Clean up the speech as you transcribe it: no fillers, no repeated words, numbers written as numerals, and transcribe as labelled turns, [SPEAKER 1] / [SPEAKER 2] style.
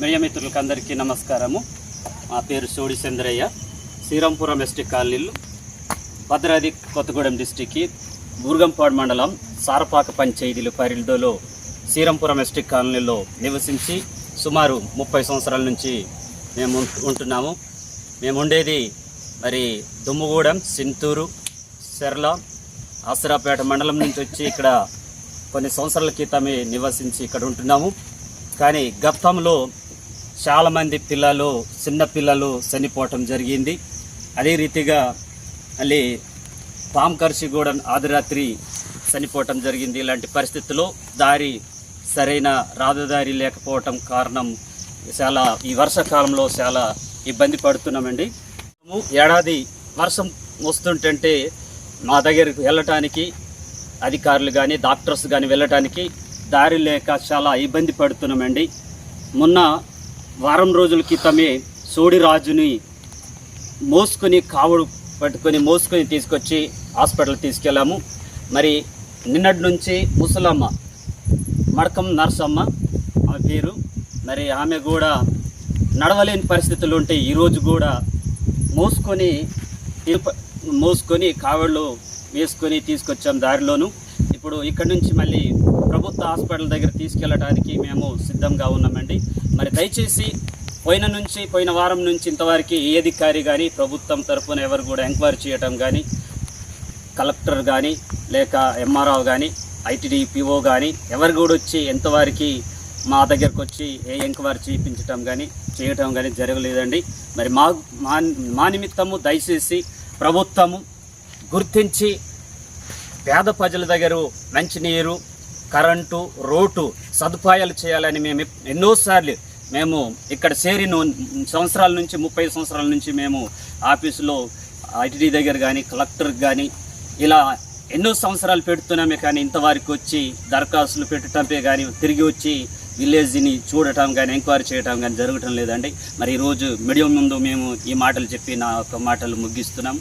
[SPEAKER 1] Media మిత్రులకు అందరికీ నమస్కారము. మా పేరు సోడి చంద్రయ్య. శ్రీరాంపురం ఎస్టీ కాలనీలు, భద్రాద్రి కొత్తగూడెం డిస్టిక్కి బూర్గంపాడు మండలం సారపాక పంచాయతీలు పరిధిలో శ్రీరాంపురం ఎస్టీ కాలనీలో నివసించి సుమారు 30 సంవత్సరాల నుంచి మేము ఉంటున్నాము. మేము ఉండేది మరి దుమ్ముగూడెం, సింతూరు, సెర్ల, ఆసరాపేట మండలం నుంచి వచ్చి ఇక్కడ కొన్ని సంవత్సరాల క్రితమే నివసించి ఇక్కడ ఉంటున్నాము. కానీ గతంలో చాలామంది పిల్లలు, చిన్న పిల్లలు చనిపోవటం జరిగింది. అదే రీతిగా మళ్ళీ పాము కరిచి కూడా ఆదిరాత్రి చనిపోవటం జరిగింది. ఇలాంటి పరిస్థితుల్లో సరైన రహదారి లేకపోవటం కారణం చాలా ఈ వర్షాకాలంలో చాలా ఇబ్బంది పడుతున్నామండి. ఏడాది వర్షం వస్తుంటే మా దగ్గరికి వెళ్ళటానికి అధికారులు కానీ డాక్టర్స్ కానీ వెళ్ళటానికి దారి లేక చాలా ఇబ్బంది పడుతున్నామండి. మొన్న వారం రోజుల క్రితమే సోడిరాజుని కావుడు పట్టుకొని తీసుకొచ్చి హాస్పిటల్ తీసుకెళ్ళాము. మరి నిన్నటి నుంచి ముసలమ్మ మడకం నర్సమ్మ ఆమె పేరు, మరి ఆమె కూడా నడవలేని పరిస్థితులు ఉంటే ఈరోజు కూడా మోసుకొని కావళ్ళు వేసుకొని తీసుకొచ్చాం దారిలోను. ఇప్పుడు ఇక్కడ నుంచి మళ్ళీ ప్రభుత్వ హాస్పిటల్ దగ్గర తీసుకెళ్ళడానికి మేము సిద్ధంగా ఉన్నామండి. మరి దయచేసి పోయిన వారం నుంచి ఇంతవరకు ఏ అధికారి కానీ ప్రభుత్వం తరఫున ఎవరు కూడా ఎంక్వైరీ చేయటం కానీ, కలెక్టర్ కానీ లేక ఎంఆర్ఓ కానీ ఐటీడీ పిఓ కానీ ఎవరు కూడా వచ్చి ఎంతవరకు మా దగ్గరకు వచ్చి ఏ ఎంక్వైరీ చేయటం కానీ జరగలేదండి. మరి మా నిమిత్తము దయచేసి ప్రభుత్వము గుర్తించి పేద ప్రజల దగ్గర మంచినీరు, కరెంటు, రోడ్డు సదుపాయాలు చేయాలని మేము ఎన్నోసార్లు మేము ఇక్కడ చేరిన 30 సంవత్సరాల నుంచి మేము ఆఫీసులో ఐటీడీ దగ్గర కానీ కలెక్టర్ కానీ ఇలా ఎన్నో సంవత్సరాలు పెడుతున్నామే. కానీ ఇంతవరకు వచ్చి దరఖాస్తులు పెట్టడమే కానీ తిరిగి వచ్చి విలేజ్ని చూడటం కానీ ఎంక్వైరీ చేయటం కానీ జరగటం లేదండి. మరి ఈరోజు మీడియా ముందు మేము ఈ మాటలు చెప్పి నా ఒక మాటలు ముగిస్తున్నాం.